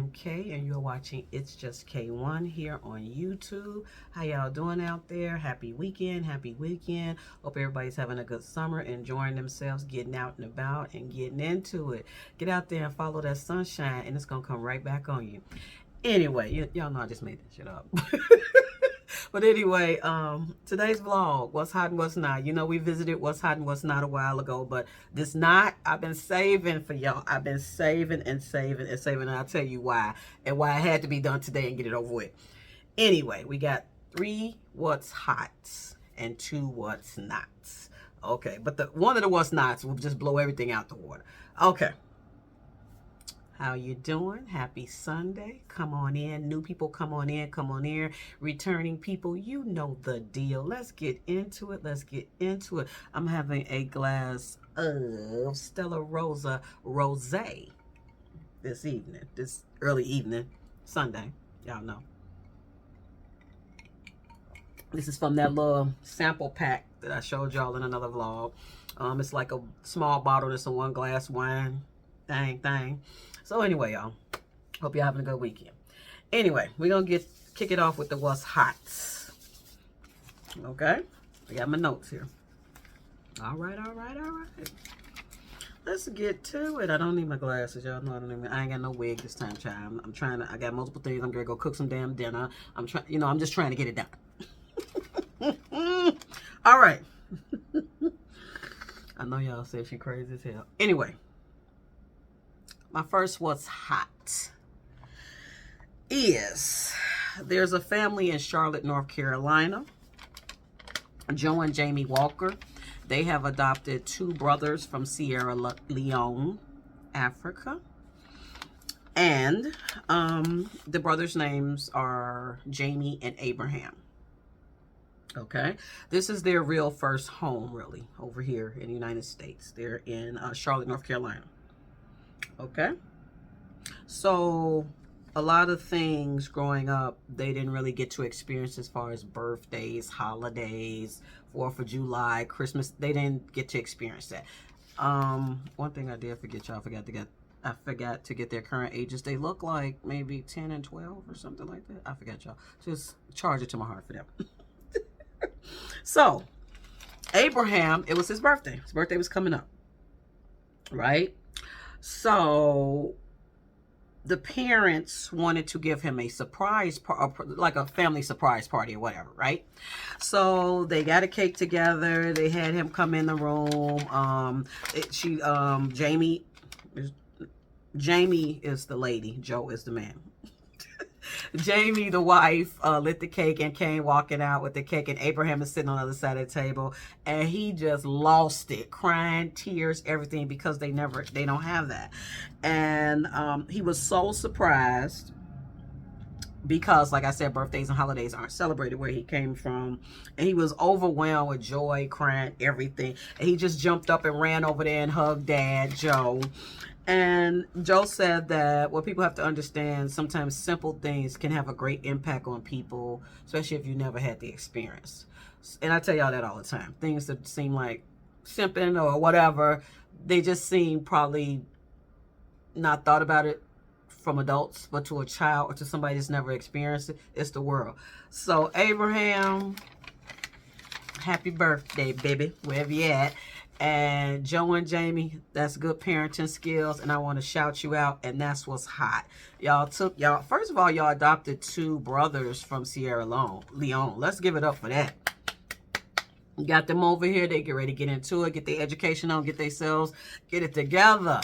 am K, and you're watching It's Just K1 here on YouTube. How y'all doing out there? Happy weekend, happy weekend. Hope everybody's having a good summer, enjoying themselves, getting out and about, and getting into it. Get out there and follow that sunshine, and it's going to come right back on you. Anyway, y'all know I just made that shit up. But anyway, today's vlog, what's hot and what's not. You know, we visited what's hot and what's not a while ago, but this not, I've been saving for y'all. I've been saving and saving and saving, and I'll tell you why, and why it had to be done today and get it over with. Anyway, we got 3 what's hots and 2 what's nots. Okay, but one of the what's nots will just blow everything out the water. Okay. How you doing? Happy Sunday. Come on in. New people, come on in. Come on in. Returning people, you know the deal. Let's get into it. Let's get into it. I'm having a glass of Stella Rosa Rosé this evening. This early evening. Sunday. Y'all know. This is from that little sample pack that I showed y'all in another vlog. It's like a small bottle. It's a 1 glass wine thing. So anyway, y'all, hope you're having a good weekend. Anyway, we're going to kick it off with the what's hots. Okay? I got my notes here. All right. Let's get to it. I don't need my glasses, y'all know I ain't got no wig this time, child. I'm trying to, I got multiple things. I'm going to go cook some damn dinner. I'm trying, I'm just trying to get it done. All right. I know y'all say she crazy as hell. Anyway. My first what's hot is there's a family in Charlotte, North Carolina, Joe and Jamie Walker. They have adopted 2 brothers from Sierra Leone, Africa. And the brothers' names are Jamie and Abraham. Okay. This is their real first home, really, over here in the United States. They're in Charlotte, North Carolina. Okay, so a lot of things growing up they didn't really get to experience as far as birthdays, holidays, 4th of July, Christmas. They didn't get to experience that. One thing I did forget, y'all, I forgot to get their current ages. They look like maybe 10 and 12 or something like that. I forgot, y'all. Just charge it to my heart for them. So Abraham, it was his birthday. His birthday was coming up, right? So the parents wanted to give him a surprise, like a family surprise party or whatever, right? So they got a cake together. They had him come in the room. Jamie is the lady. Joe is the man. Jamie, the wife, lit the cake and came walking out with the cake, and Abraham is sitting on the other side of the table, and he just lost it, crying, tears, everything, because they don't have that. And he was so surprised because, like I said, birthdays and holidays aren't celebrated where he came from, and he was overwhelmed with joy, crying, everything, and he just jumped up and ran over there and hugged Dad, Joe. And Joe said that what people have to understand, sometimes simple things can have a great impact on people, especially if you never had the experience. And I tell y'all that all the time. Things that seem like simping or whatever, they just seem probably not thought about it from adults, but to a child or to somebody that's never experienced it, it's the world. So Abraham, happy birthday, baby, wherever you at. And Joe and Jamie, that's good parenting skills, and I want to shout you out, and that's what's hot. First of all, y'all adopted 2 brothers from Sierra Leone. Let's give it up for that. You got them over here. They get ready to get into it, get their education on, get it together.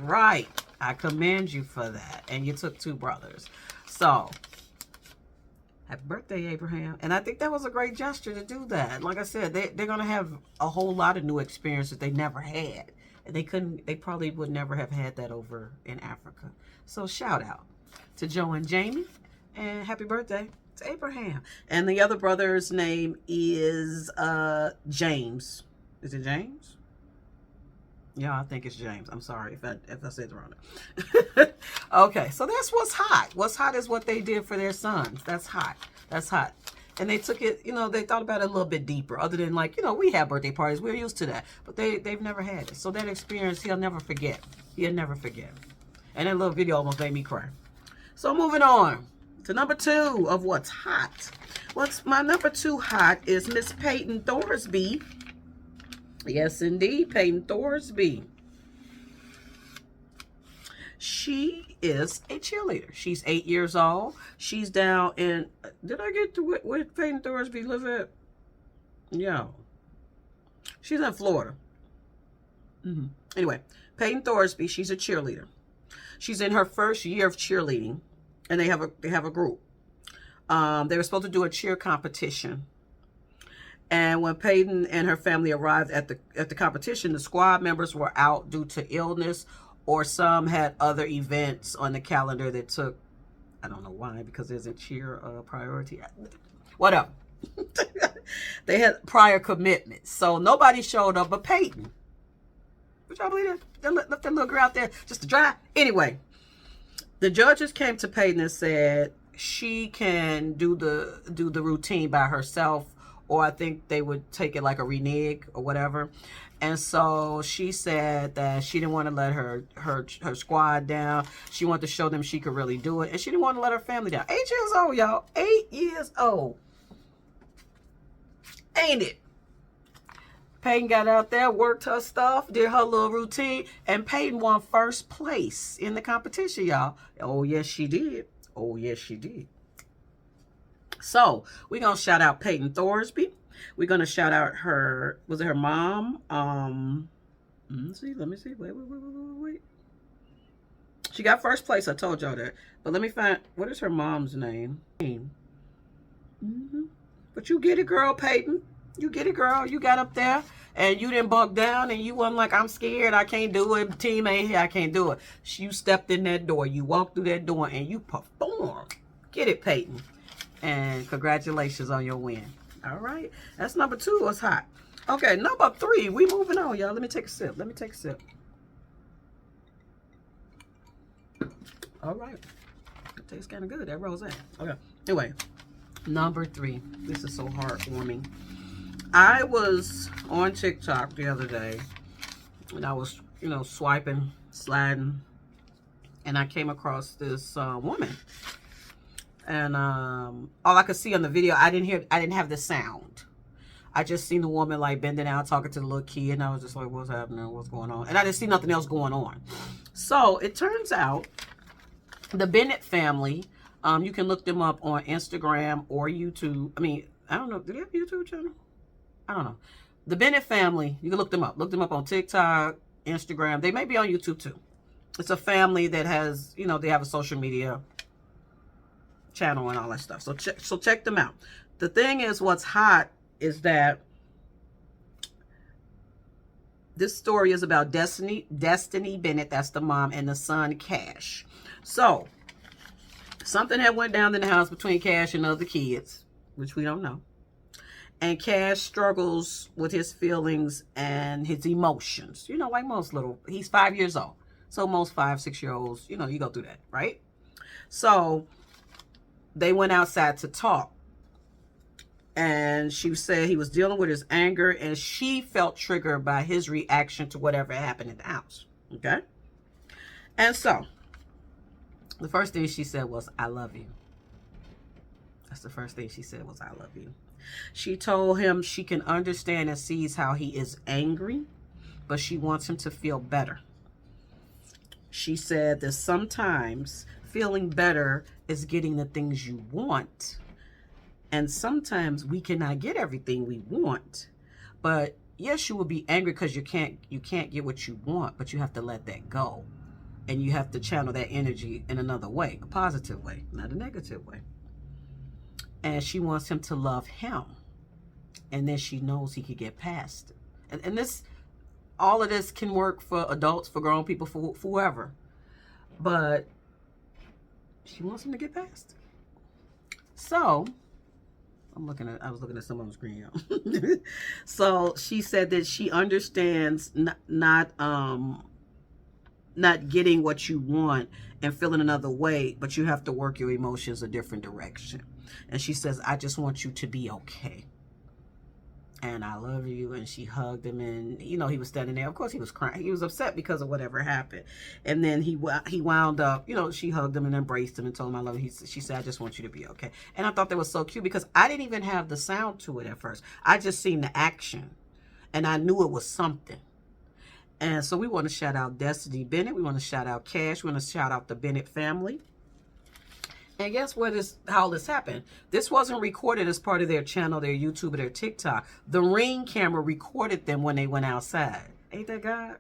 Right. I commend you for that. And you took 2 brothers. So, happy birthday, Abraham. And I think that was a great gesture to do that. Like I said, they're going to have a whole lot of new experiences they never had. And they probably would never have had that over in Africa. So shout out to Joe and Jamie. And happy birthday to Abraham. And the other brother's name is James. Is it James? Yeah, I think it's James. I'm sorry if I said it wrong. Okay, so that's what's hot. What's hot is what they did for their sons. That's hot. That's hot. And they took it, they thought about it a little bit deeper. Other than we have birthday parties. We're used to that. But they've never had it. So that experience, he'll never forget. He'll never forget. And that little video almost made me cry. So moving on to number 2 of what's hot. What's my number 2 hot is Miss Peyton Thorsby. Yes, indeed, Peyton Thorsby. She is a cheerleader. She's 8 years old. She's down in, did I get to where Peyton Thorsby live at? Yeah. She's in Florida. Anyway, Peyton Thorsby, she's a cheerleader. She's in her first year of cheerleading, and they have a group. They were supposed to do a cheer competition. And when Peyton and her family arrived at the competition, the squad members were out due to illness, or some had other events on the calendar that took, I don't know why, because isn't cheer a priority? Whatever. They had prior commitments. So nobody showed up but Peyton. Would y'all believe that? They left that little girl out there just to dry. Anyway, the judges came to Peyton and said she can do the routine by herself, or I think they would take it like a renege or whatever. And so she said that she didn't want to let her squad down. She wanted to show them she could really do it. And she didn't want to let her family down. 8 years old, y'all. 8 years old. Ain't it? Peyton got out there, worked her stuff, did her little routine, and Peyton won first place in the competition, y'all. Oh, yes, she did. Oh, yes, she did. So we're going to shout out Peyton Thorsby. We're going to shout out her, was it her mom? Let me see. Wait. She got first place. I told y'all that. But let me find, what is her mom's name? But you get it, girl, Peyton. You get it, girl. You got up there and you didn't buck down and you wasn't like, I'm scared, I can't do it. Team ain't here, I can't do it. You stepped in that door. You walked through that door and you performed. Get it, Peyton. And congratulations on your win. All right. That's number 2. What's hot? Okay, number 3. We moving on, y'all. Let me take a sip. All right. It tastes kind of good, that rosé. Okay. Anyway, number 3. This is so heartwarming. I was on TikTok the other day, and I was, swiping, sliding, and I came across this woman. And all I could see on the video, I didn't have the sound. I just seen the woman like bending out, talking to the little kid, and I was just like, what's happening? What's going on? And I didn't see nothing else going on. So it turns out the Bennett family, you can look them up on Instagram or YouTube. I mean, I don't know. Do they have a YouTube channel? I don't know. The Bennett family, you can look them up. Look them up on TikTok, Instagram. They may be on YouTube too. It's a family that has, they have a social media channel and all that stuff. So check them out. The thing is, what's hot is that this story is about Destiny Bennett, that's the mom, and the son Cash. So something had went down in the house between Cash and other kids, which we don't know. And Cash struggles with his feelings and his emotions. Like most he's 5 years old. So most 5-6-year-olds, you go through that, right? So they went outside to talk. And she said he was dealing with his anger, and she felt triggered by his reaction to whatever happened in the house. Okay? And so the first thing she said was, I love you. That's the first thing she said was, I love you. She told him she can understand and sees how he is angry, but she wants him to feel better. She said that sometimes feeling better is getting the things you want. And sometimes we cannot get everything we want. But yes, you will be angry because you can't get what you want, but you have to let that go. And you have to channel that energy in another way, a positive way, not a negative way. And she wants him to love him. And then she knows he could get past it. And this, all of this can work for adults, for grown people, for whoever. But she wants him to get past it. So I was looking at someone's screen. So she said that she understands not getting what you want and feeling another way, but you have to work your emotions a different direction. And she says, I just want you to be okay. and I love you. And she hugged him, and you know, he was standing there. Of course he was crying. He was upset because of whatever happened. And then he wound up, you know, she hugged him and embraced him and told him I love you. She said, I just want you to be okay. And I thought that was so cute because I didn't even have the sound to it at first. I just seen the action and I knew it was something. And so we want to shout out Destiny Bennett. We want to shout out Cash. We want to shout out the Bennett family. And guess what is how this happened? This wasn't recorded as part of their channel, their YouTube, or their TikTok. The Ring camera recorded them when they went outside. Ain't that God?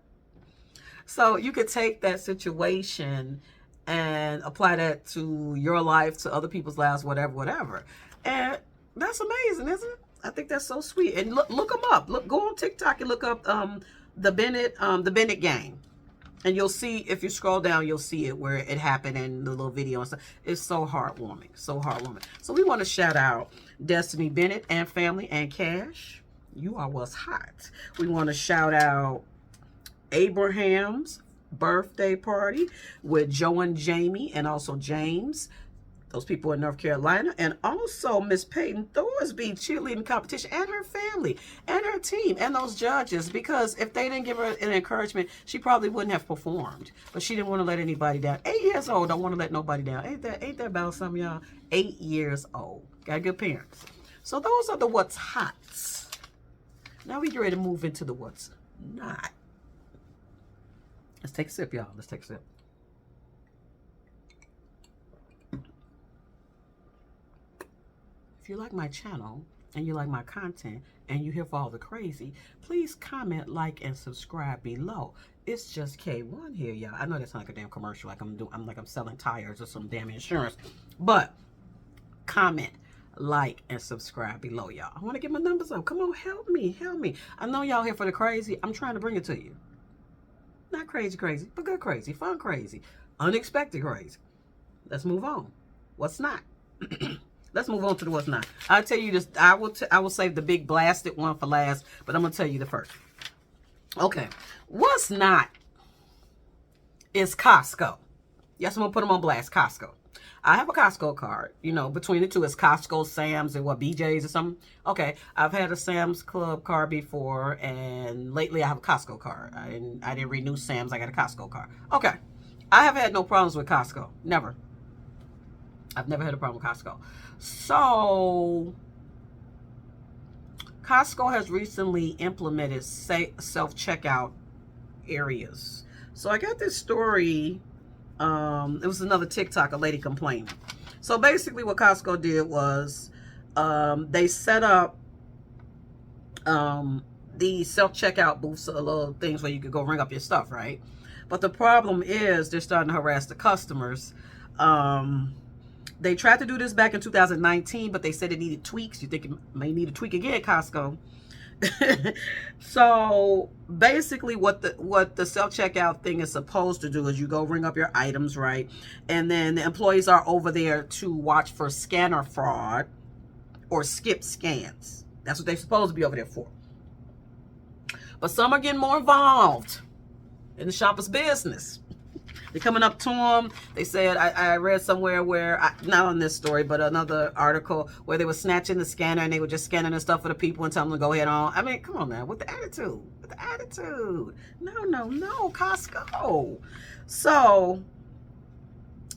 So you could take that situation and apply that to your life, to other people's lives, whatever, whatever. And that's amazing, isn't it? I think that's so sweet. And look them up. Go on TikTok and look up the Bennett gang. And you'll see, if you scroll down, you'll see it where it happened in the little video and stuff. It's so heartwarming. So heartwarming. So we want to shout out Destiny Bennett and family and Cash. You are what's hot. We want to shout out Abraham's birthday party with Joe and Jamie and also James. Those people in North Carolina. And also Miss Peyton Thorsby cheerleading competition and her family and her team and those judges, because if they didn't give her an encouragement, she probably wouldn't have performed. But she didn't want to let anybody down. 8 years old, don't want to let nobody down. Ain't that about something, y'all? 8 years old. Got good parents. So those are the what's hots. Now we get ready to move into the what's not. Let's take a sip, y'all. Let's take a sip. If you like my channel and you like my content and you're here for all the crazy, please comment, like, and subscribe below. It's just K1 here, y'all. I know that's not like a damn commercial, like I'm selling tires or some damn insurance. But comment, like, and subscribe below, y'all. I want to get my numbers up. Come on, help me, help me. I know y'all here for the crazy. I'm trying to bring it to you. Not crazy, but good crazy, fun crazy, unexpected crazy. Let's move on. What's not? Let's move on to the what's not. I'll tell you this. I will save the big blasted one for last, but I'm gonna tell you the first. Okay, what's not is Costco. Yes, I'm gonna put them on blast. Costco. I have a Costco card. You know, between the two, it's Costco, Sam's, and what, BJ's or something. Okay, I've had a Sam's Club card before, and lately I have a Costco card. I didn't renew Sam's. I got a Costco card. Okay, I have had no problems with Costco. Never. I've never had a problem with Costco. So, Costco has recently implemented self-checkout areas. So I got this story. It was another TikTok, a lady complaining. So basically what Costco did was they set up the self-checkout booths, little things where you could go ring up your stuff, right? But the problem is they're starting to harass the customers. They tried to do this back in 2019, but they said it needed tweaks. You think it may need a tweak again, Costco? So basically what the self-checkout thing is supposed to do is you go ring up your items, right? And then the employees are over there to watch for scanner fraud or skip scans. That's what they're supposed to be over there for. But some are getting more involved in the shopper's business. They're coming up to them. They said, I read somewhere where, not on this story, but another article where they were snatching the scanner and they were just scanning the stuff for the people and telling them to go ahead on. I mean, come on now, with the attitude. With the attitude. No, Costco. So,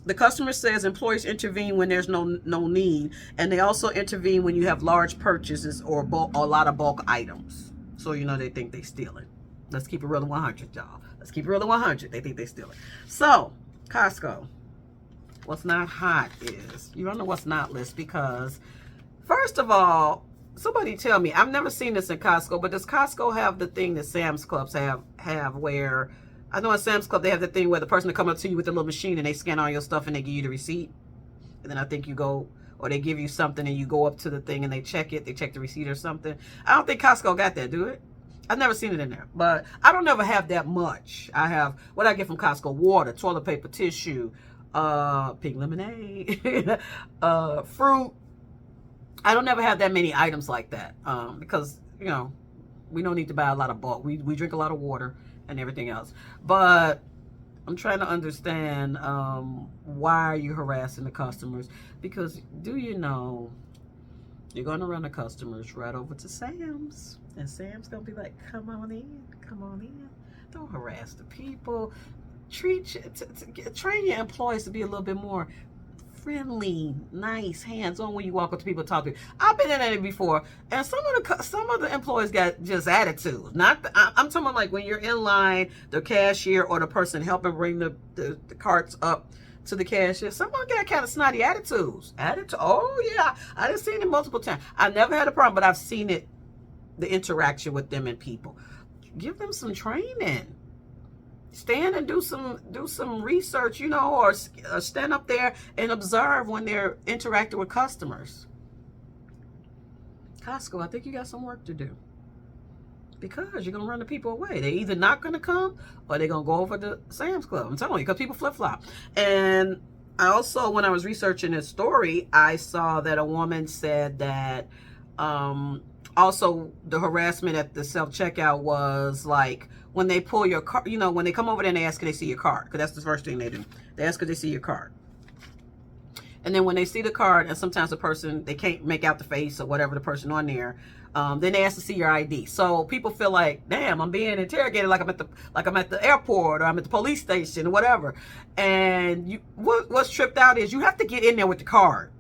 the customer says employees intervene when there's no need. And they also intervene when you have large purchases or a lot of bulk items. So, you know, they think they're stealing. Let's keep it real and 100, y'all. Let's keep it real and 100. They think they're stealing. So, Costco. What's not hot is, you don't know what's not list because, first of all, somebody tell me, I've never seen this in Costco, but does Costco have the thing that Sam's Clubs have where, I know at Sam's Club they have the thing where the person will come up to you with a little machine and they scan all your stuff and they give you the receipt. And then I think you go, or they give you something and you go up to the thing and they check it. They check the receipt or something. I don't think Costco got that, do it? I've never seen it in there, but I don't ever have that much. I have what I get from Costco: water, toilet paper, tissue, pink lemonade, fruit. I don't ever have that many items like that because, you know, we don't need to buy a lot of bulk. We drink a lot of water and everything else. But I'm trying to understand why are you harassing the customers? Because do you know You're going to run the customers right over to Sam's. And Sam's going to be like, come on in, come on in. Don't harass the people. Train your employees to be a little bit more friendly, nice, hands-on when you walk up to people and talk to them. I've been in it before, and some of the employees got just attitudes. I'm talking about like when you're in line, the cashier or the person helping bring the carts up to the cashier, someone got kind of snotty attitudes. Oh yeah, I done seen it multiple times. I never had a problem, but I've seen it, the interaction with them and people. Give them some training. Stand and do some research, or stand up there and observe when they're interacting with customers. Costco, I think you got some work to do, because you're gonna run the people away. They're either not gonna come or they're gonna go over to Sam's Club. I'm telling you, because people flip-flop. And I also, when I was researching this story, I saw that a woman said that also the harassment at the self-checkout was like when they pull your card, when they come over there and they ask, can they see your card? Because that's the first thing they do. They ask, can they see your card? And then when they see the card, and sometimes the person, they can't make out the face or whatever the person on there, then they ask to see your ID. So people feel like, damn, I'm being interrogated like I'm at the airport or I'm at the police station or whatever. And what's tripped out is you have to get in there with the card.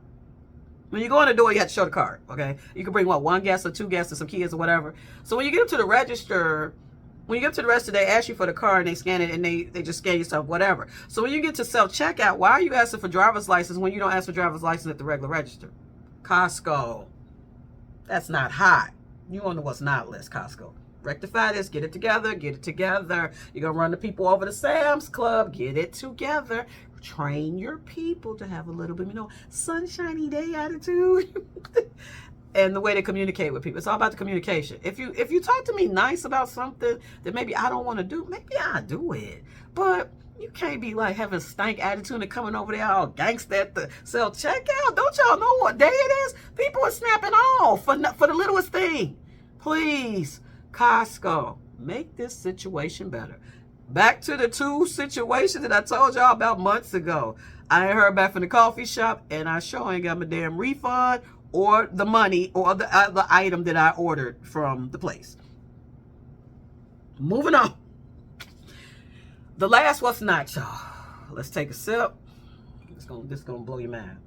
When you go in the door, you have to show the card, okay? You can bring, one guest or two guests or some kids or whatever. So when you get up to the register, they ask you for the card and they scan it and they just scan yourself, whatever. So when you get to self-checkout, why are you asking for driver's license when you don't ask for driver's license at the regular register? Costco. That's not hot. You on the what's not list, Costco. Rectify this. Get it together. Get it together. You're going to run the people over to Sam's Club. Get it together. Train your people to have a little bit, sunshiny day attitude. And the way they communicate with people. It's all about the communication. If you talk to me nice about something that maybe I don't want to do, maybe I'll do it. But you can't be like having stank attitude and coming over there all gangsta at the self-checkout. Don't y'all know what day it is? People are snapping off for the littlest thing. Please, Costco, make this situation better. Back to the 2 situations that I told y'all about months ago. I ain't heard back from the coffee shop, and I sure ain't got my damn refund or the money or the item that I ordered from the place. Moving on. The last what's not, y'all. Let's take a sip. This gonna blow your mind.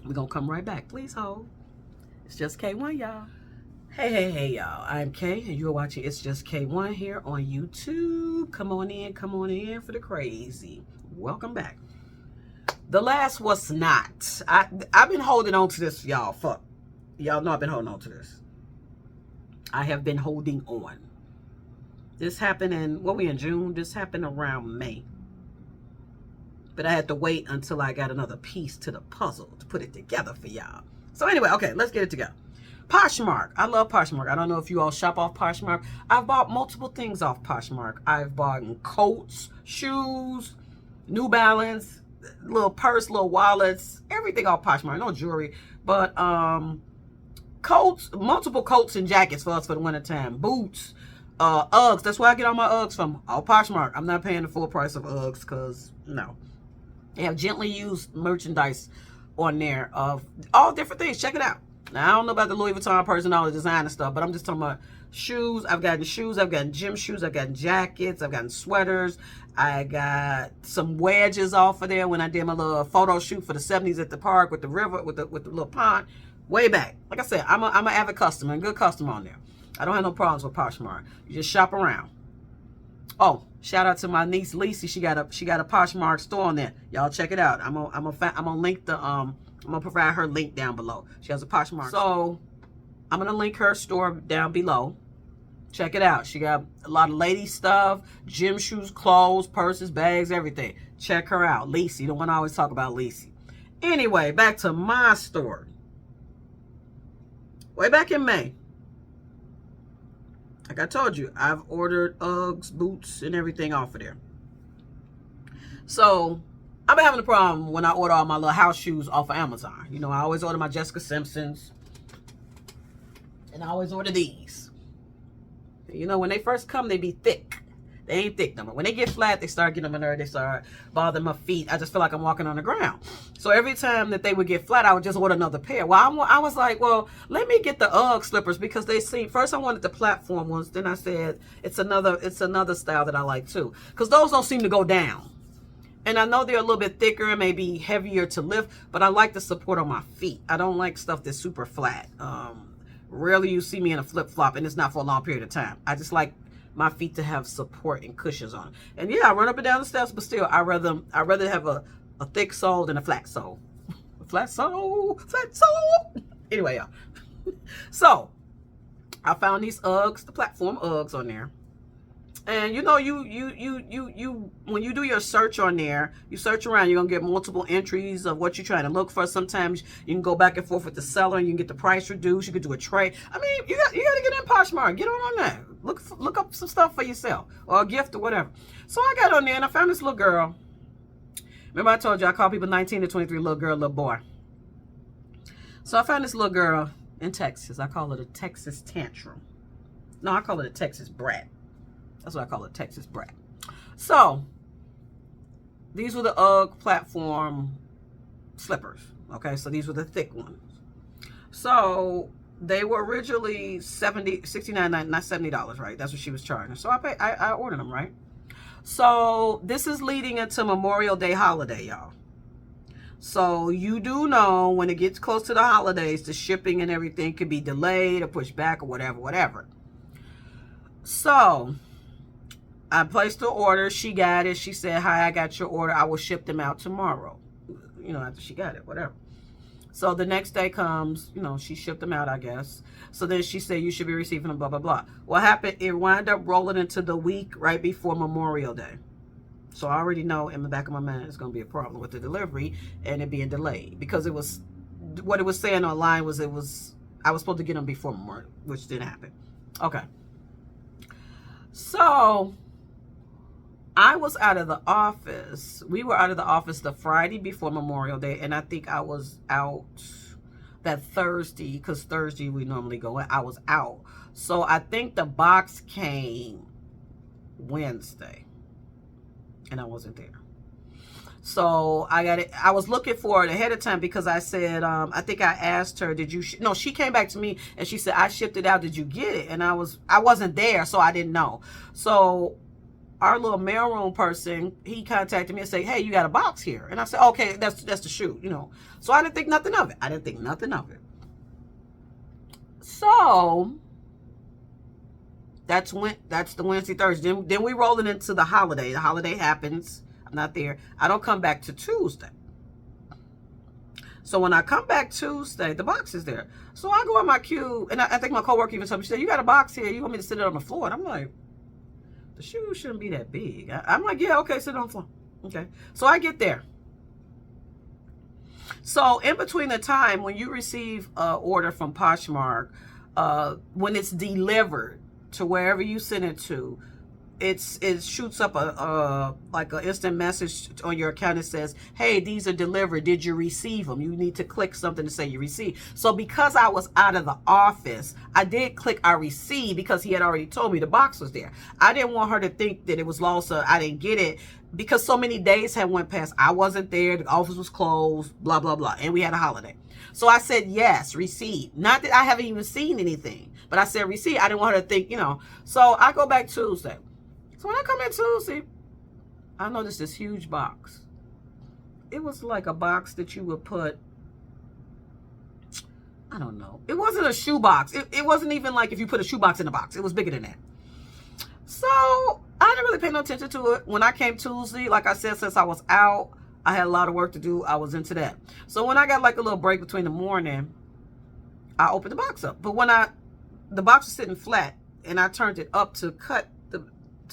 We're gonna come right back. Please hold. It's just K1, y'all. Hey, y'all. I'm Kay, and you're watching It's Just K1 here on YouTube. Come on in for the crazy. Welcome back. The last what's not. I've been holding on to this, y'all. Y'all know I've been holding on to this. I have been holding on. This happened in June? This happened around May. But I had to wait until I got another piece to the puzzle to put it together for y'all. So anyway, okay, let's get it together. Poshmark. I love Poshmark. I don't know if you all shop off Poshmark. I've bought multiple things off Poshmark. I've bought coats, shoes, New Balance, little purse, little wallets, everything off Poshmark. No jewelry, but coats, multiple coats and jackets for us for the wintertime. Boots, Uggs. That's where I get all my Uggs from. All Poshmark. I'm not paying the full price of Uggs because, no. They have gently used merchandise on there of all different things. Check it out. Now, I don't know about the Louis Vuitton purse and all the designer stuff, but I'm just talking about shoes. I've gotten gym shoes, I've gotten jackets, I've gotten sweaters. I got some wedges off of there when I did my little photo shoot for the 70s at the park with the river, with the little pond, way back. Like I said, I'm an avid customer, and good customer on there. I don't have no problems with Poshmark. You just shop around. Oh, shout out to my niece Licey. She got a Poshmark store on there. Y'all check it out. I'm gonna link the I'm going to provide her link down below. She has a Poshmark. So, I'm going to link her store down below. Check it out. She got a lot of lady stuff, gym shoes, clothes, purses, bags, everything. Check her out. Licey, the one I always talk about, Licey. Anyway, back to my story. Way back in May, like I told you, I've ordered Uggs, boots, and everything off of there. So, I've been having a problem when I order all my little house shoes off of Amazon. I always order my Simpsons. And I always order these. When they first come, they be thick. They ain't thick no more. When they get flat, they start getting on my nerve. They start bothering my feet. I just feel like I'm walking on the ground. So every time that they would get flat, I would just order another pair. Well, I was like, well, let me get the Ugg slippers because they seem. First, I wanted the platform ones. Then I said it's another style that I like too, because those don't seem to go down. And I know they're a little bit thicker and maybe heavier to lift, but I like the support on my feet. I don't like stuff that's super flat. Rarely you see me in a flip-flop, and it's not for a long period of time. I just like my feet to have support and cushions on. And yeah, I run up and down the steps, but still, I rather have a thick sole than a flat sole. Flat sole. Anyway, y'all. So I found these Uggs, the platform Uggs on there. And you know, you when you do your search on there, you search around, you're gonna get multiple entries of what you're trying to look for. Sometimes you can go back and forth with the seller and you can get the price reduced. You could do a trade. I mean, you gotta get in Poshmark. Get on that. Look up some stuff for yourself or a gift or whatever. So I got on there and I found this little girl. Remember I told you I call people 19 to 23 little girl, little boy. So I found this little girl in Texas. I call it a Texas tantrum. No, I call it a Texas brat. That's what I call it, Texas brat. So these were the Ugg platform slippers. Okay, so these were the thick ones. So they were originally $69, not $70, right? That's what she was charging. So I ordered them, right? So this is leading into Memorial Day holiday, y'all. So you do know when it gets close to the holidays, the shipping and everything could be delayed or pushed back or whatever. So I placed the order. She got it. She said, hi, I got your order. I will ship them out tomorrow. You know, after she got it, whatever. So the next day comes, you know, she shipped them out, I guess. So then she said, you should be receiving them, blah, blah, blah. What happened? It wound up rolling into the week right before Memorial Day. So I already know in the back of my mind it's going to be a problem with the delivery and it being delayed. Because it was, what it was saying online was I was supposed to get them before Memorial, which didn't happen. Okay. So I was out of the office. We were out of the office the Friday before Memorial Day, and I think I was out that Thursday, because Thursday we normally go in. I was out. So I think the box came Wednesday, and I wasn't there. So I got it. I was looking for it ahead of time because I said, I think I asked her, did you, no, she came back to me and she said, I shipped it out. Did you get it? And I wasn't there, so I didn't know. So our little mailroom person, he contacted me and said, hey, you got a box here. And I said, okay, that's the shoe, you know. So I didn't think nothing of it. So that's the Wednesday, Thursday. Then we rolling into the holiday. The holiday happens. I'm not there. I don't come back to Tuesday. So when I come back Tuesday, the box is there. So I go in my queue, and I think my coworker even told me, she said, you got a box here. You want me to sit it on the floor? And I'm like, the shoe shouldn't be that big. I'm like, yeah, okay, sit on the floor. Okay. So I get there. So in between the time when you receive an order from Poshmark, when it's delivered to wherever you send it to, it shoots up like an instant message on your account that says, hey, these are delivered. Did you receive them? You need to click something to say you received. So because I was out of the office, I did click I received because he had already told me the box was there. I didn't want her to think that it was lost or I didn't get it because so many days had went past. I wasn't there. The office was closed, blah, blah, blah. And we had a holiday. So I said, yes, received. Not that I haven't even seen anything, but I said received. I didn't want her to think, you know. So I go back Tuesday. So when I come in Tuesday, I noticed this huge box. It was like a box that you would put, I don't know. It wasn't a shoe box. It wasn't even like if you put a shoe box in a box. It was bigger than that. So I didn't really pay no attention to it. When I came Tuesday, like I said, since I was out, I had a lot of work to do. I was into that. So when I got like a little break between the morning, I opened the box up. But when the box was sitting flat and I turned it up to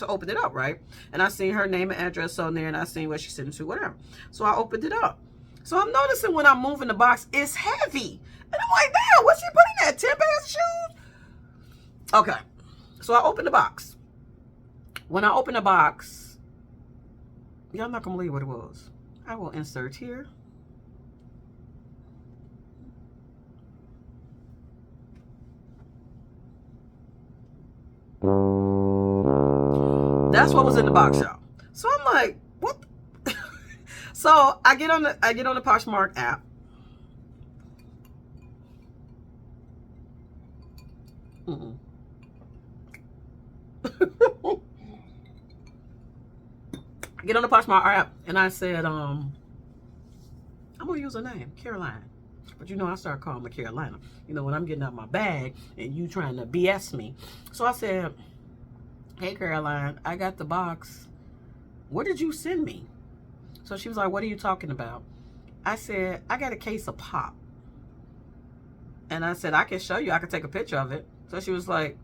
open it up, right? And I seen her name and address on there, and I seen where she's sitting to, whatever. So I opened it up. So I'm noticing when I'm moving the box, it's heavy. And I'm like, damn, what's she putting that? 10 pairs of shoes? Okay. So I opened the box. When I opened the box, y'all not gonna believe what it was. I will insert here. That's what was in the box, y'all. So I'm like, what? So I get on the Poshmark app. I get on the Poshmark app and I said, I'm gonna use her name, Caroline. But you know, I started calling her Carolina. You know, when I'm getting out my bag and you trying to BS me. So I said, hey Caroline, I got the box. What did you send me? So she was like, what are you talking about? I said, I got a case of pop. And I said, I can show you. I can take a picture of it. So she was like,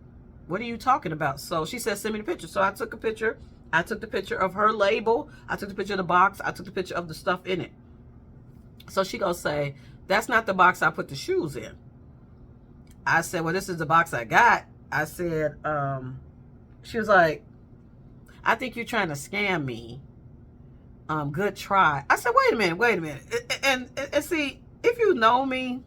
what are you talking about? So she said, send me the picture. So I took a picture. I took the picture of her label. I took the picture of the box. I took the picture of the stuff in it. So she gonna say, that's not the box I put the shoes in. I said, well, this is the box I got. I said, she was like, I think you're trying to scam me. Good try. I said, wait a minute. And see, if you know me,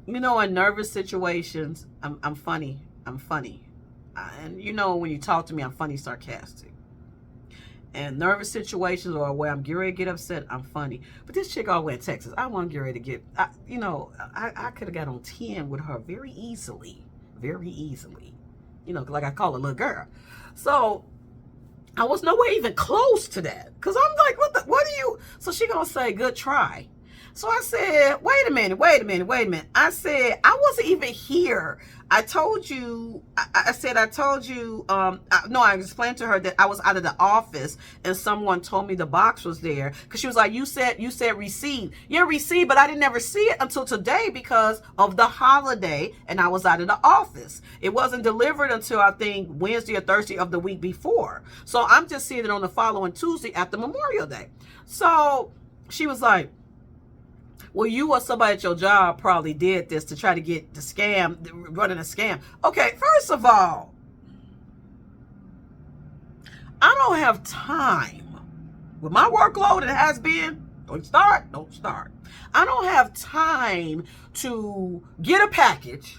you know, in nervous situations, I'm funny. And you know, when you talk to me, I'm funny, sarcastic. And nervous situations or where I'm getting ready to get upset, I'm funny. But this chick all the way in Texas, I wasn't getting ready to get, I could have got on 10 with her very easily. You know, like I call her little girl. So I was nowhere even close to that. Because I'm like, what are you? So she going to say, good try. So I said, wait a minute. I said, I wasn't even here. I told you, I explained to her that I was out of the office and someone told me the box was there. Because she was like, you said received. Yeah, received, but I didn't ever see it until today because of the holiday and I was out of the office. It wasn't delivered until I think Wednesday or Thursday of the week before. So I'm just seeing it on the following Tuesday after Memorial Day. So she was like, well, you or somebody at your job probably did this to try to get the scam, running a scam. Okay, first of all, I don't have time. With my workload, it has been, don't start. I don't have time to get a package,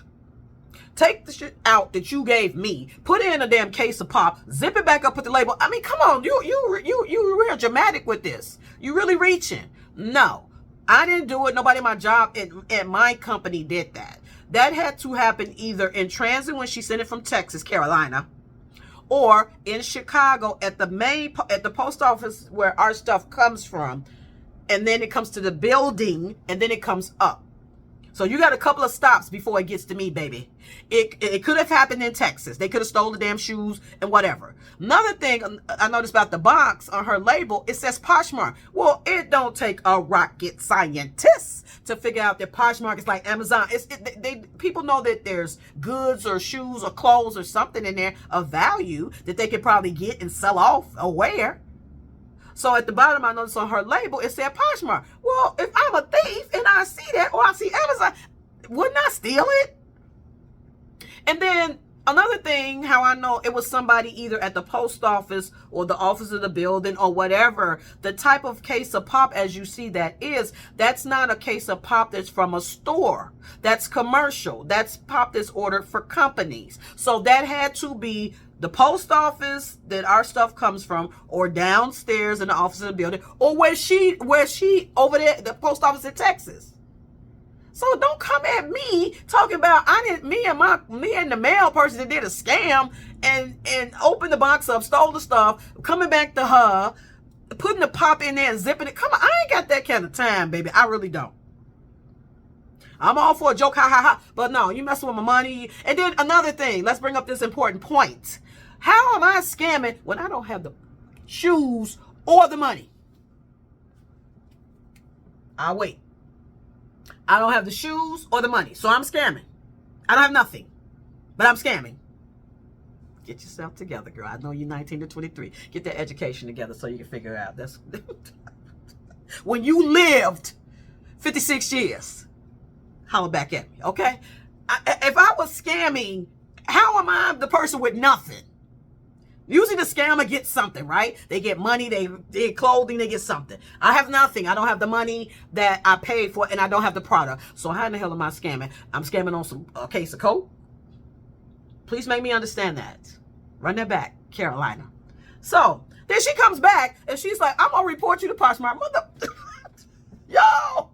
take the shit out that you gave me, put it in a damn case of pop, zip it back up, put the label. I mean, come on, you real dramatic with this. You really reaching. No. I didn't do it. Nobody in my job at my company did that. That had to happen either in transit when she sent it from Texas, Carolina, or in Chicago at the post office where our stuff comes from. And then it comes to the building and then it comes up. So you got a couple of stops before it gets to me, baby. It could have happened in Texas. They could have stolen the damn shoes and whatever. Another thing I noticed about the box on her label, it says Poshmark. Well, it don't take a rocket scientist to figure out that Poshmark is like Amazon. People know that there's goods or shoes or clothes or something in there of value that they could probably get and sell off or wear. So at the bottom, I noticed on her label, it said Poshmark. Well, if I'm a thief and I see that, or I see Amazon, wouldn't I steal it? And then another thing, how I know it was somebody either at the post office or the office of the building or whatever, the type of case of pop as you see that's not a case of pop that's from a store. That's commercial. That's pop that's ordered for companies. So that had to be the post office that our stuff comes from, or downstairs in the office of the building, or where she over there, the post office in Texas. So don't come at me talking about me and the mail person that did a scam and opened the box up, stole the stuff, coming back to her, putting the pop in there and zipping it. Come on, I ain't got that kind of time, baby. I really don't. I'm all for a joke, ha ha ha. But no, you messing with my money. And then another thing, let's bring up this important point. How am I scamming when I don't have the shoes or the money? I'll wait. I don't have the shoes or the money, so I'm scamming. I don't have nothing, but I'm scamming. Get yourself together, girl. I know you're 19 to 23. Get that education together so you can figure out. That's when you lived 56 years. Holler back at me, okay? If I was scamming, how am I the person with nothing? Usually the scammer gets something, right? They get money, they get clothing, they get something. I have nothing. I don't have the money that I paid for, and I don't have the product. So how in the hell am I scamming? I'm scamming on a case of Coke. Please make me understand that. Run that back. Carolina. So then she comes back and she's like, I'm gonna report you to Poshmark. Mother, yo.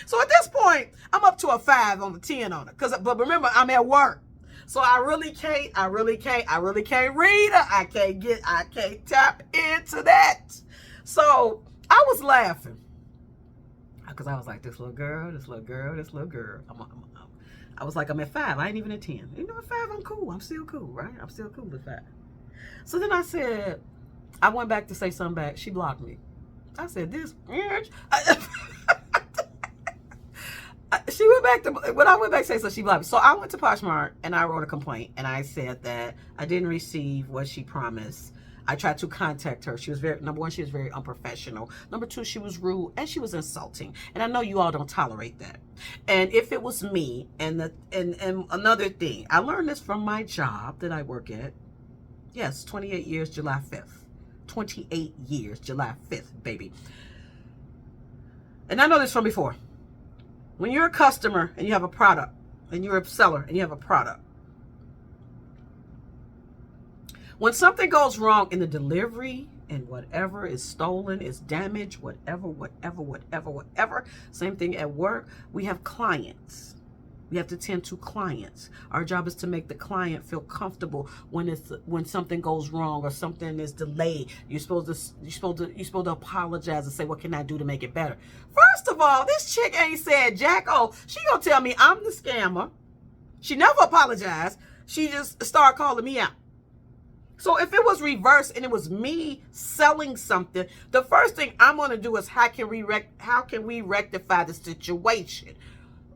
So at this point, I'm up to a 5 on the 10 on it. But remember, I'm at work. So I really can't read her. I can't tap into that. So I was laughing. Because I was like, this little girl. I was like, I'm at 5. I ain't even at 10. You know, at 5, I'm cool. I'm still cool, right? I'm still cool at 5. So then I said, I went back to say something back. She blocked me. I said, this bitch. She went back to, when I went back to say so, she blocked me. So I went to Poshmark and I wrote a complaint. And I said that I didn't receive what she promised. I tried to contact her. She was number one, she was very unprofessional. Number two, she was rude and she was insulting. And I know you all don't tolerate that. And if it was me, and another thing, I learned this from my job that I work at. Yes, 28 years, July 5th. 28 years, July 5th, baby. And I know this from before. When you're a customer and you have a product, and you're a seller and you have a product, when something goes wrong in the delivery and whatever is stolen, is damaged, whatever, same thing at work, we have clients. We have to tend to clients. Our job is to make the client feel comfortable when something goes wrong or something is delayed. You're supposed to apologize and say, what can I do to make it better? First of all, this chick ain't said jack. Oh, she gonna tell me I'm the scammer. She never apologized. She just started calling me out. So if it was reversed and it was me selling something, the first thing I'm going to do is how can we rectify the situation?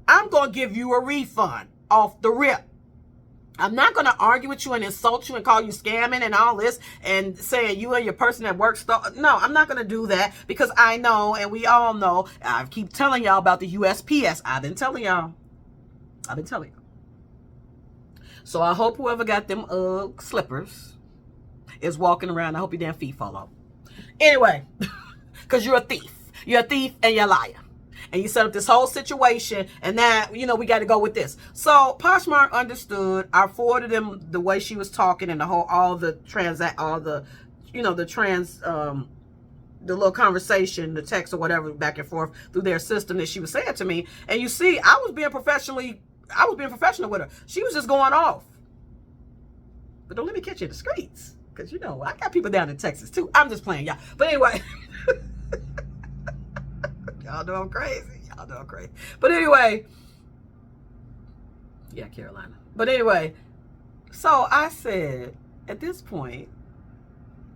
I'm going to give you a refund off the rip. I'm not going to argue with you and insult you and call you scamming and all this and saying you and your person at work stuff. No, I'm not going to do that because I know, and we all know, I keep telling y'all about the USPS. I've been telling y'all. So I hope whoever got them Uggs slippers is walking around. I hope your damn feet fall off. Anyway, because you're a thief. You're a thief and you're a liar. And you set up this whole situation, and now, you know, we got to go with this. So Poshmark understood. I forwarded them the way she was talking and the little conversation, the text or whatever, back and forth through their system that she was saying to me. And you see, I was being professional with her. She was just going off. But don't let me catch you in the streets. Because, you know, I got people down in Texas, too. I'm just playing, y'all. But anyway. Y'all know I'm crazy. But anyway. Yeah, Carolina. But anyway. So I said, at this point,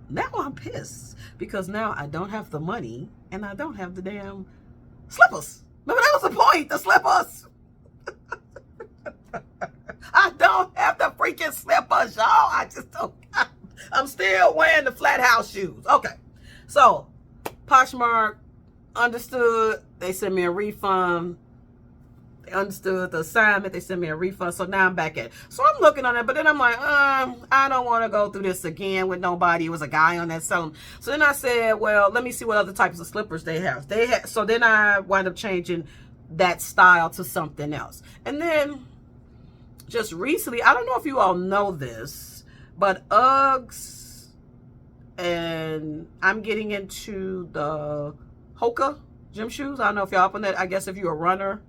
now I'm pissed. Because now I don't have the money. And I don't have the damn slippers. Remember, that was the point. The slippers. I don't have the freaking slippers, y'all. I just don't. I'm still wearing the flat house shoes. Okay. So, Poshmark understood. They sent me a refund. They understood the assignment. They sent me a refund. So now I'm back at it. So I'm looking on it. But then I'm like, I don't want to go through this again with nobody. It was a guy on that selling. So then I said, well, let me see what other types of slippers they have. So then I wound up changing that style to something else. And then just recently, I don't know if you all know this, but Uggs, and I'm getting into the Hoka gym shoes. I don't know if y'all up on that. I guess if you're a runner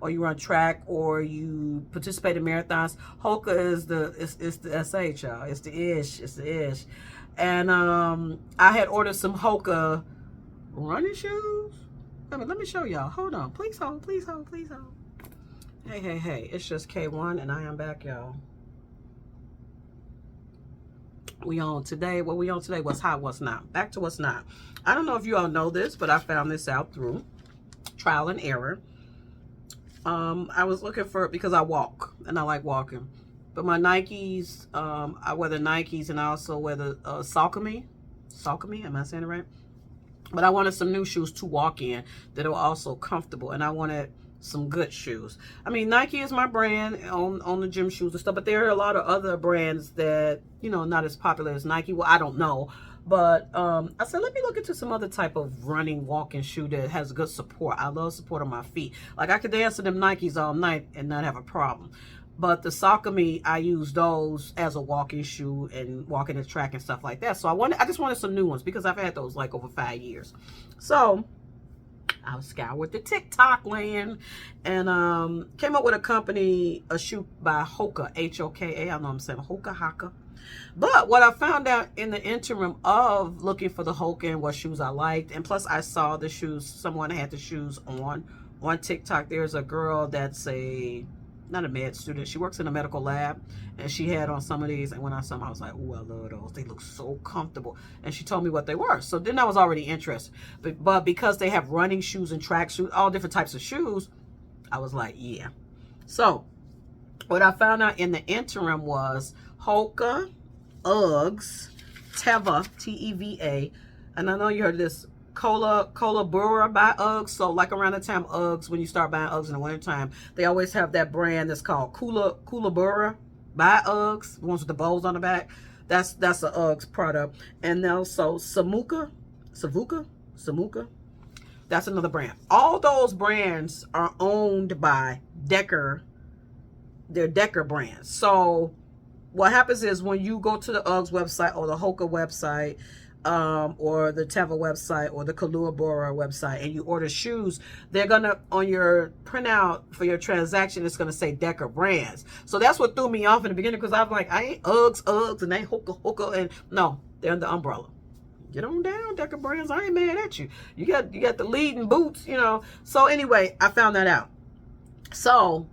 or you run track or you participate in marathons, Hoka is the SH, y'all. It's the ish. And I had ordered some Hoka running shoes. Let me show y'all. Hold on. Please hold. Hey. It's just K1 and I am back, y'all. We on today. What we on today? What's hot, what's not. Back to what's not. I don't know if you all know this, but I found this out through trial and error. I was looking for it because I walk and I like walking. But my Nikes, I wear the Nikes and I also wear the Saucony. Saucony, am I saying it right? But I wanted some new shoes to walk in that are also comfortable, and I wanted some good shoes. I mean, Nike is my brand on the gym shoes and stuff, but there are a lot of other brands that, you know, not as popular as Nike. Well, I don't know. But I said, let me look into some other type of running, walking shoe that has good support. I love support on my feet. Like, I could dance to them Nikes all night and not have a problem. But the Saucony, I use those as a walking shoe and walking the track and stuff like that. So I just wanted some new ones because I've had those like over 5 years. So I was scoured the TikTok land and came up with a shoe by Hoka, Hoka. I don't know what I'm saying, Hoka. But what I found out in the interim of looking for the Hoka and what shoes I liked, and plus I saw the shoes, someone had the shoes on TikTok. There's a girl that's not a med student. She works in a medical lab, and she had on some of these. And when I saw them, I was like, "Oh, I love those. They look so comfortable." And she told me what they were. So then I was already interested. But because they have running shoes and track shoes, all different types of shoes, I was like, "Yeah." So what I found out in the interim was Hoka, Uggs, Teva, Teva, and I know you heard this. Cola Burra by Uggs. So like around the time Uggs, when you start buying Uggs in the wintertime, they always have that brand that's called Kula Burra by Uggs, the ones with the bows on the back. That's a Uggs product. And also Samuka, that's another brand. All those brands are owned by Decker. They're Decker brands. So what happens is when you go to the Uggs website or the Hoka website, or the Teva website or the Kalua Bora website, and you order shoes, they're gonna, on your printout for your transaction, it's gonna say Decker brands. So that's what threw me off in the beginning, because I'm like, I ain't Uggs and they Hoka, and no, they're under the umbrella. Get on down, Decker brands. I ain't mad at you. You got the leading boots, you know. So anyway, I found that out. So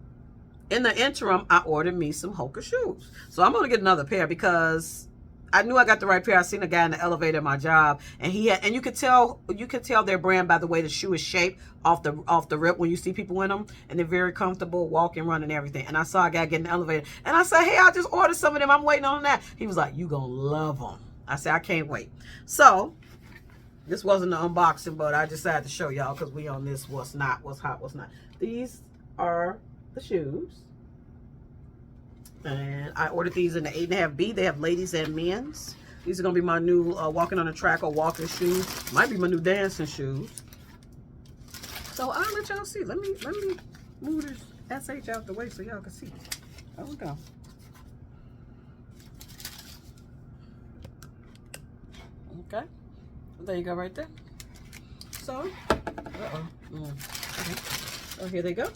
in the interim, I ordered me some Hoka shoes. So I'm gonna get another pair because I knew I got the right pair. I seen a guy in the elevator at my job, and you could tell their brand by the way the shoe is shaped off the rip when you see people in them, and they're very comfortable walking, running, everything. And I saw a guy get in the elevator, and I said, "Hey, I just ordered some of them. I'm waiting on that." He was like, "You gonna love them." I said, "I can't wait." So this wasn't an unboxing, but I decided to show y'all because we on this what's not, what's hot, what's not. These are the shoes. And I ordered these in the 8.5B. They have ladies and men's. These are going to be my new walking on the track or walking shoes. Might be my new dancing shoes. So I'll let y'all see. Let me move this SH out the way so y'all can see. There we go. Okay. There you go right there. So, okay. So here they go.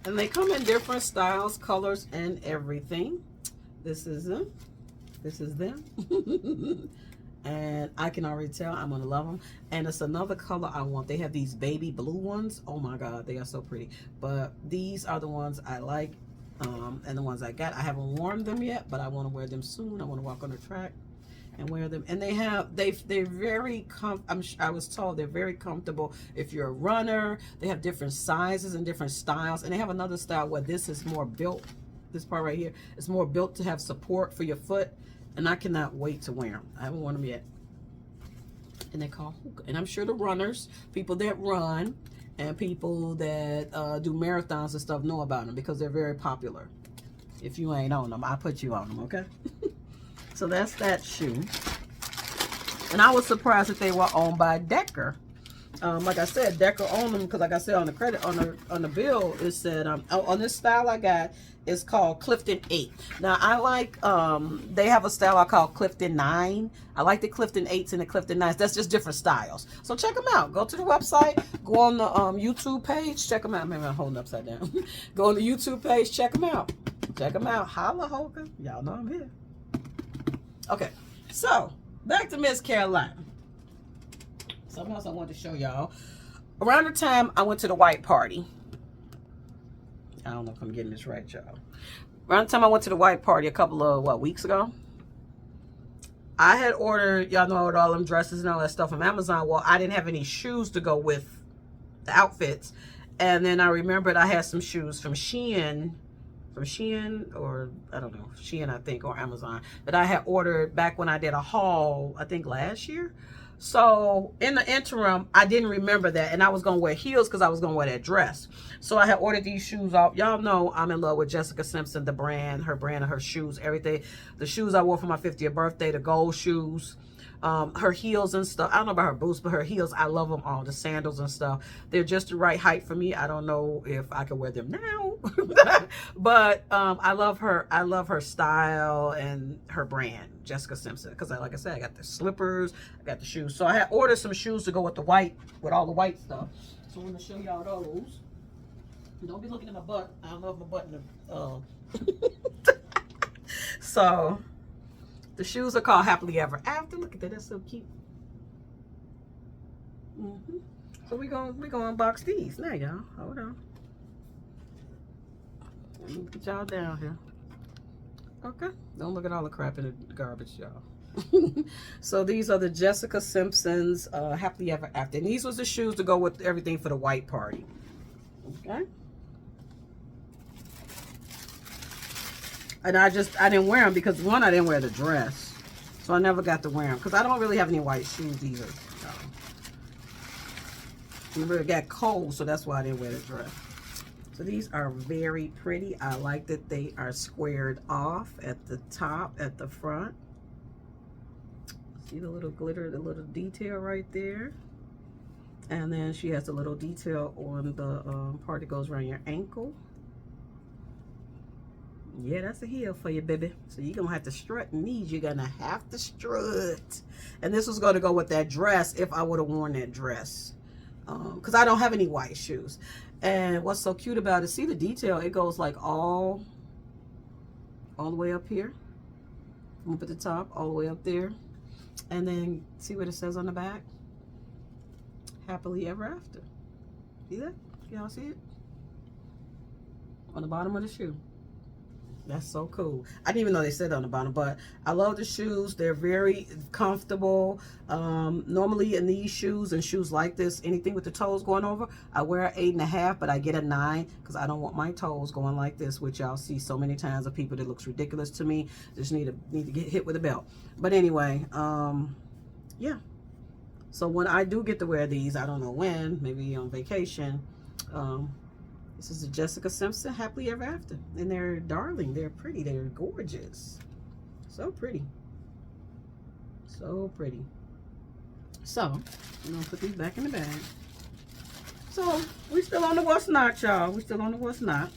And they come in different styles, colors, and everything. This is them. This is them. And I can already tell I'm going to love them. And it's another color I want. They have these baby blue ones. Oh my God, they are so pretty. But these are the ones I like, and the ones I got. I haven't worn them yet, but I want to wear them soon. I want to walk on the track and wear them. And they're very I was told they're very comfortable if you're a runner. They have different sizes and different styles, and they have another style where this is more built. This part right here is more built to have support for your foot, and I cannot wait to wear them. I haven't worn them yet. And they're called Hoka. And I'm sure the runners, people that run and people that do marathons and stuff know about them because they're very popular. If you ain't on them, I'll put you on them, okay? So that's that shoe. And I was surprised that they were owned by Decker. Like I said, Decker owned them because, like I said, on the credit, on the bill, it said on this style I got, it's called Clifton 8. Now I like they have a style I call Clifton 9. I like the Clifton 8s and the Clifton 9s. That's just different styles. So check them out. Go to the website. Go on the YouTube page. Check them out. Maybe I'm holding upside down. Go on the YouTube page. Check them out. Check them out. Holla Hoka. Y'all know I'm here. Okay, so back to Miss Carolina. Something else I wanted to show y'all. Around the time I went to the white party, I don't know if I'm getting this right, y'all. Around the time I went to the white party a couple of weeks ago, I had ordered, y'all know, I ordered all them dresses and all that stuff from Amazon. Well, I didn't have any shoes to go with the outfits, and then I remembered I had some shoes from Shein, or I don't know, Shein I think, or Amazon, that I had ordered back when I did a haul, I think last year. So in the interim, I didn't remember that, and I was gonna wear heels because I was gonna wear that dress. So I had ordered these shoes off. Y'all know I'm in love with Jessica Simpson, her brand and her shoes, everything. The shoes I wore for my 50th birthday, the gold shoes. Her heels and stuff, I don't know about her boots, but her heels, I love them all. The sandals and stuff, they're just the right height for me. I don't know if I can wear them now, but I love her style and her brand, Jessica Simpson, because like I said, I got the slippers, I got the shoes. So I had ordered some shoes to go with the white, with all the white stuff. So I'm going to show y'all those. Don't be looking at my butt. I don't know if my butt So the shoes are called Happily Ever After. Look at that, that's so cute. So we gonna unbox these now, y'all. Hold on. Let me get y'all down here. Okay, don't look at all the crap in the garbage, y'all. So these are the Jessica Simpson's Happily Ever After, and these was the shoes to go with everything for the white party. Okay. And I didn't wear them because, one, I didn't wear the dress. So I never got to wear them because I don't really have any white shoes either. So. Remember, it got cold, so that's why I didn't wear the dress. So these are very pretty. I like that they are squared off at the top, at the front. See the little glitter, the little detail right there. And then she has a little detail on the part that goes around your ankle. Yeah, that's a heel for you, baby. So you're gonna have to strut in these. You're gonna have to strut. And this was gonna go with that dress if I would have worn that dress, because I don't have any white shoes. And what's so cute about it, see the detail, it goes like all the way up here, up at the top, all the way up there. And then see what it says on the back, Happily Ever After. See that? Y'all see it on the bottom of the shoe? That's so cool. I didn't even know they said that on the bottom, but I love the shoes. They're very comfortable. Normally in these shoes and shoes like this, anything with the toes going over, I wear an 8.5, but I get a 9 because I don't want my toes going like this, which y'all see so many times of people that looks ridiculous to me. Just need to get hit with a belt. But anyway, yeah. So when I do get to wear these, I don't know when, maybe on vacation, this is the Jessica Simpson Happily Ever After. And they're darling. They're pretty. They're gorgeous. So pretty. So pretty. So, I'm going to put these back in the bag. So, we still on the what's not, y'all. We still on the what's not.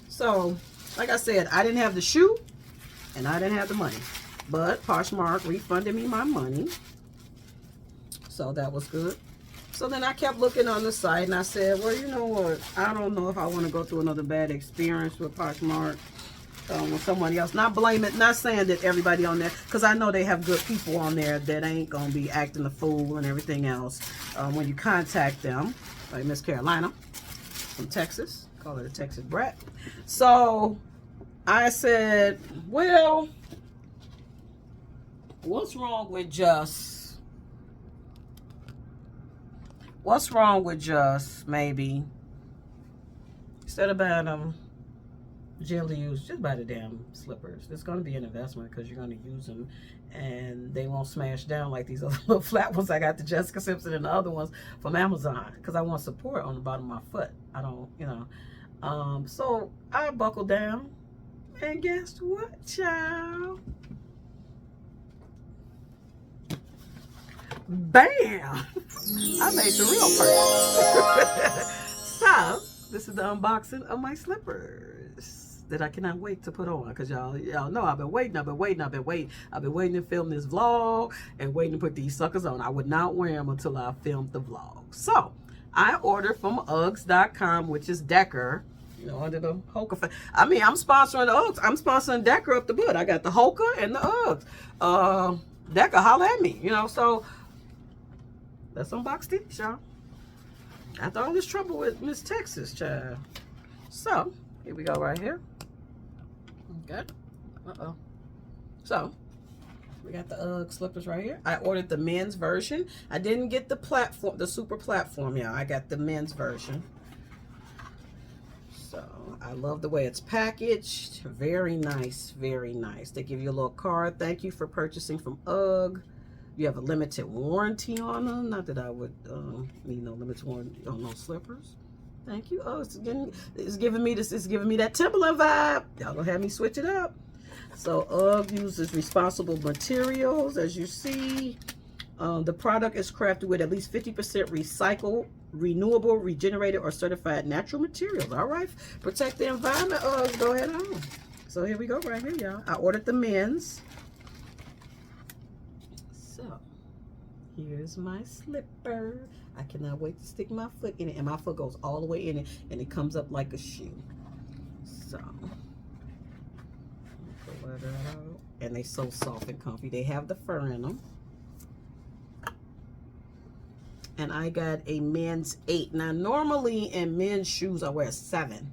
So, like I said, I didn't have the shoe. And I didn't have the money. But Poshmark refunded me my money. So, that was good. So then I kept looking on the site and I said, well, you know what? I don't know if I want to go through another bad experience with Poshmark with somebody else. Not blame it, not saying that everybody on there, because I know they have good people on there that ain't going to be acting a fool and everything else when you contact them. Like Miss Carolina from Texas. Call her a Texas brat. So I said, well, what's wrong with just maybe, instead of buying them gently used, just buy the damn slippers. It's going to be an investment because you're going to use them and they won't smash down like these other little flat ones I got, the Jessica Simpson and the other ones from Amazon, because I want support on the bottom of my foot. I don't, you know. So I buckled down and guess what, child? Bam! I made the real purchase. So, this is the unboxing of my slippers that I cannot wait to put on, because y'all know I've been waiting to film this vlog and waiting to put these suckers on. I would not wear them until I filmed the vlog. So, I ordered from Uggs.com, which is Decker, you know, under the Hoka. I mean, I'm sponsoring the Uggs. I'm sponsoring Decker up the butt. I got the Hoka and the Uggs. Decker, holla at me, you know, so let's unbox these, y'all. After all this trouble with Miss Texas, child. So, here we go right here. Okay. Uh-oh. So, we got the Ugg slippers right here. I ordered the men's version. I didn't get the platform, the super platform, y'all. I got the men's version. So, I love the way it's packaged. Very nice, very nice. They give you a little card. Thank you for purchasing from Ugg. You have a limited warranty on them. Not that I would need no limited warranty on those slippers. Thank you. Oh, it's giving me that Timberland vibe. Y'all gonna have me switch it up. So UGG uses responsible materials, as you see. The product is crafted with at least 50% recycled, renewable, regenerated, or certified natural materials. All right, protect the environment. UGG, go ahead on. So here we go, right here, y'all. I ordered the men's. So here's my slipper. I cannot wait to stick my foot in it, and my foot goes all the way in it, and it comes up like a shoe. So, and they so soft and comfy. They have the fur in them. And I got a men's 8. Now, normally in men's shoes, I wear a 7,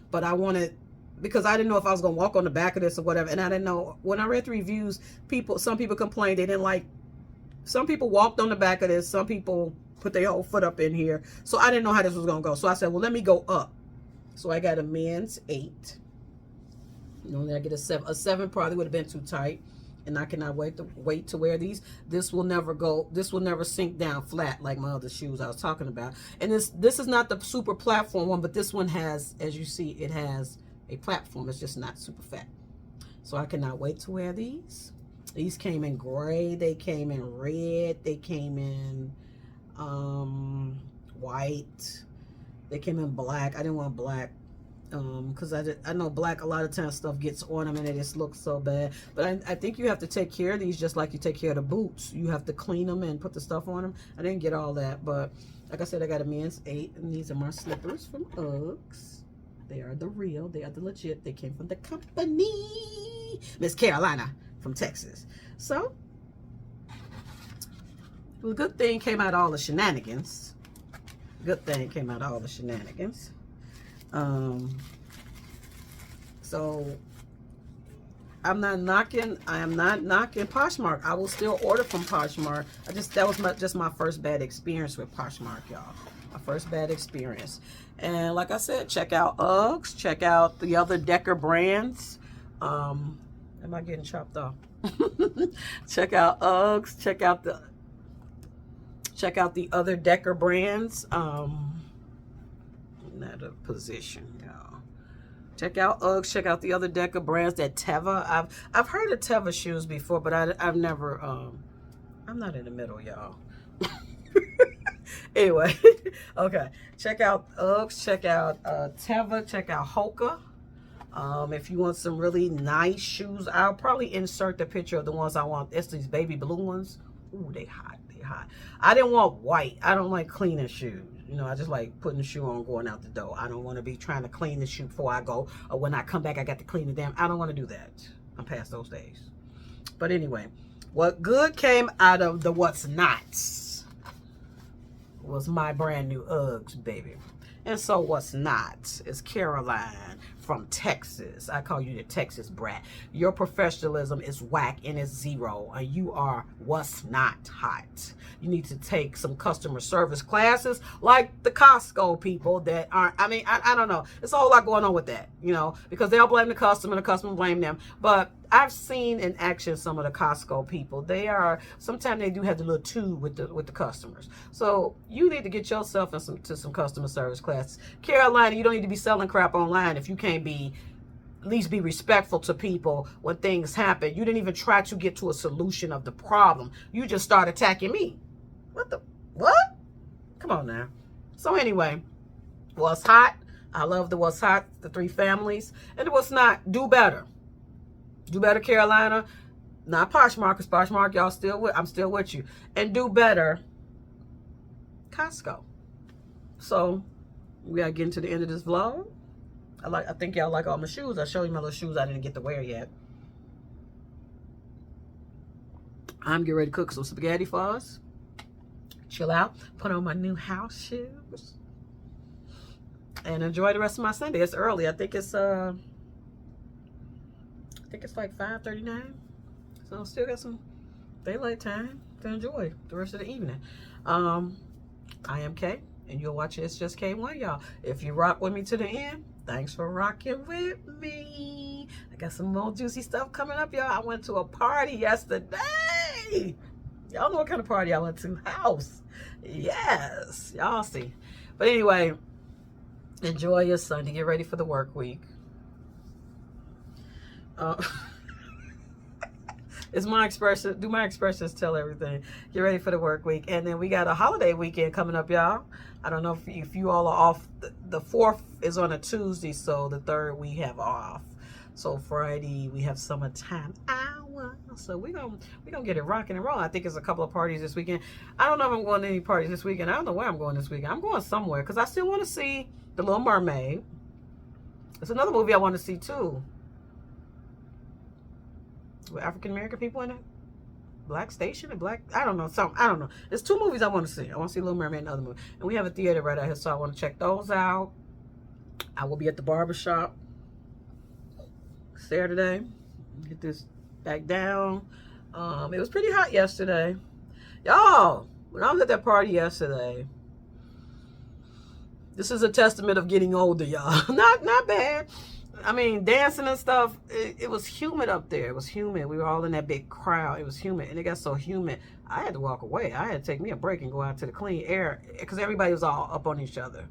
but I wanted, because I didn't know if I was gonna walk on the back of this or whatever, and I didn't know. When I read the reviews, some people complained they didn't like. Some people walked on the back of this. Some people put their whole foot up in here. So I didn't know how this was gonna go. So I said, well, let me go up. So I got a men's 8. Normally I get a 7. A 7 probably would have been too tight, and I cannot wait to wear these. This will never go. This will never sink down flat like my other shoes I was talking about. And this is not the super platform one, but this one has, as you see, it has a platform. It's just not super fat. So I cannot wait to wear these. These came in gray. They came in red. They came in white. They came in black. I didn't want black because I know black, a lot of times stuff gets on them and it just looks so bad. But I think you have to take care of these just like you take care of the boots. You have to clean them and put the stuff on them. I didn't get all that, but like I said, I got a men's 8, and these are my slippers from Uggs. They are the real. They are the legit. They came from the company, Miss Carolina from Texas. So the good thing came out of all the shenanigans. Good thing came out of all the shenanigans. So I am not knocking Poshmark. I will still order from Poshmark. That was just my first bad experience with Poshmark, y'all. My first bad experience. And like I said, check out Uggs, check out the other Decker brands. Am I getting chopped off? Check out Uggs, check out the other Decker brands. Not a position, y'all. Check out Uggs, check out the other Decker brands. That Teva, I've heard of Teva shoes before, but I've never I'm not in the middle, y'all. Anyway, okay. Check out Uggs, check out Teva, check out Hoka. If you want some really nice shoes, I'll probably insert the picture of the ones I want. It's these baby blue ones. Ooh, they hot. They hot. I didn't want white. I don't like cleaning shoes. You know, I just like putting the shoe on, going out the door. I don't want to be trying to clean the shoe before I go, or when I come back, I got to clean the damn. I don't want to do that. I'm past those days. But anyway, what good came out of the what's nots was my brand new Uggs, baby. And so what's not is Caroline from Texas. I call you the Texas brat. Your professionalism is whack and it's 0, and you are what's not hot. You need to take some customer service classes like the Costco people that aren't, I don't know. It's a whole lot going on with that, you know, because they'll blame the customer blame them. But I've seen in action some of the Costco people. Sometimes they do have the little tube with the customers. So you need to get yourself into some customer service classes. Carolina, you don't need to be selling crap online if you can't at least be respectful to people when things happen. You didn't even try to get to a solution of the problem. You just start attacking me. What? Come on now. So anyway, what's hot? I love the what's hot, the 3 families. And what's not, do better. Do better, Carolina. Not Poshmark, because Poshmark, I'm still with you. And do better, Costco. So we gotta get into the end of this vlog. I think y'all like all my shoes. I showed you my little shoes I didn't get to wear yet. I'm getting ready to cook some spaghetti for us. Chill out. Put on my new house shoes. And enjoy the rest of my Sunday. It's early. I think it's like 5:39. So still got some daylight time to enjoy the rest of the evening. I am Kay, and you'll watch It's Just K1, y'all. If you rock with me to the end, thanks for rocking with me. I got some more juicy stuff coming up, y'all. I went to a party yesterday. Y'all know what kind of party I went to. House. Yes. Y'all see. But anyway, enjoy your Sunday. Get ready for the work week. It's my expression. Do my expressions tell everything? Get ready for the work week. And then we got a holiday weekend coming up, y'all. I don't know if you all are off. The 4th is on a Tuesday, so the 3rd we have off. So Friday we have summertime hour. So we're gonna get it rocking and rolling. I think it's a couple of parties this weekend. I don't know if I'm going to any parties this weekend. I don't know where I'm going this weekend. I'm going somewhere because I still want to see The Little Mermaid. There's another movie I want to see too. With African American people in it. Black Station and Black, I don't know, something. I don't know. There's 2 movies I want to see. I want to see Little Mermaid and another movie. And we have a theater right out here, so I want to check those out. I will be at the barbershop Saturday. Get this back down. It was pretty hot yesterday. Y'all, when I was at that party yesterday, this is a testament of getting older, y'all. Not bad. I mean, dancing and stuff, it was humid up there. It was humid. We were all in that big crowd. It was humid, and it got so humid, I had to walk away. I had to take me a break and go out to the clean air because everybody was all up on each other.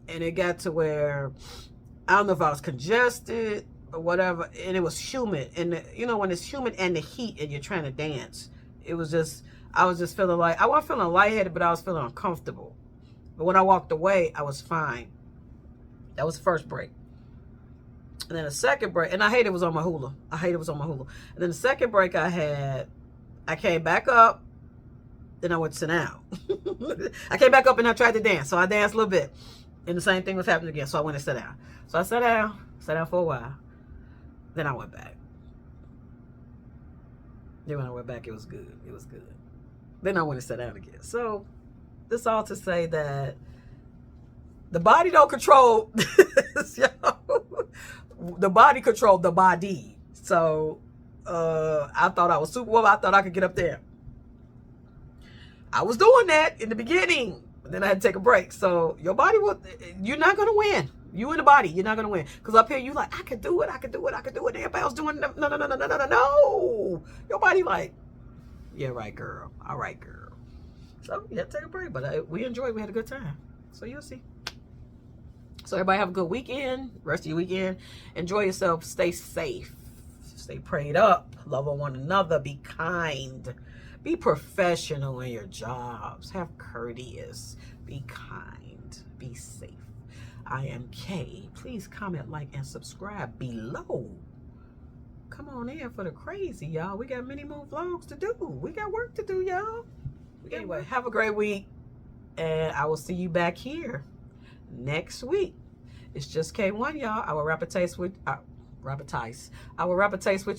And it got to where, I don't know if I was congested or whatever, and it was humid. And, you know, when it's humid and the heat and you're trying to dance, it was just, I was just feeling like, I wasn't feeling lightheaded, but I was feeling uncomfortable. But when I walked away, I was fine. That was the first break. And then the second break, and I hate it was on my hula. I hate it was on my hula. And then the second break I had, I came back up, then I went to sit down. I came back up and I tried to dance. So I danced a little bit. And the same thing was happening again. So I went and sat down. So I sat down for a while. Then I went back. Then when I went back, it was good. It was good. Then I went and sat down again. So this all to say that the body don't control the body controlled the body. So I thought I was Superwoman. I thought I could get up there. I was doing that in the beginning, but then I had to take a break. So your body you're not gonna win. You and the body, you're not gonna win. Because up here you like, I could do it, I could do it, I could do it. And everybody else doing no. Your body like, yeah, right, girl. All right, girl. So you have to take a break. But we enjoyed. We had a good time. So you'll see. So everybody have a good weekend. Rest of your weekend. Enjoy yourself. Stay safe. Stay prayed up. Love on one another. Be kind. Be professional in your jobs. Have courteous. Be kind. Be safe. I am Kay. Please comment, like, and subscribe below. Come on in for the crazy, y'all. We got many more vlogs to do. We got work to do, y'all. Anyway, have a great week. And I will see you back here next week. It's just K1, y'all. I will rap a taste with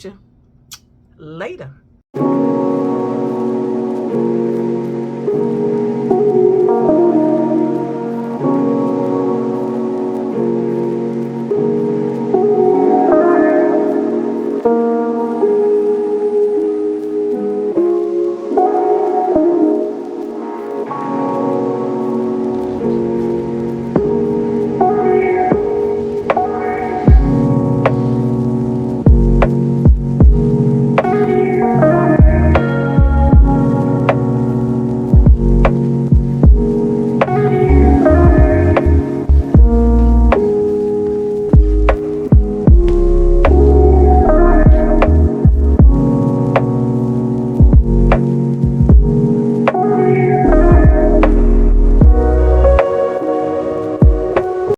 you later.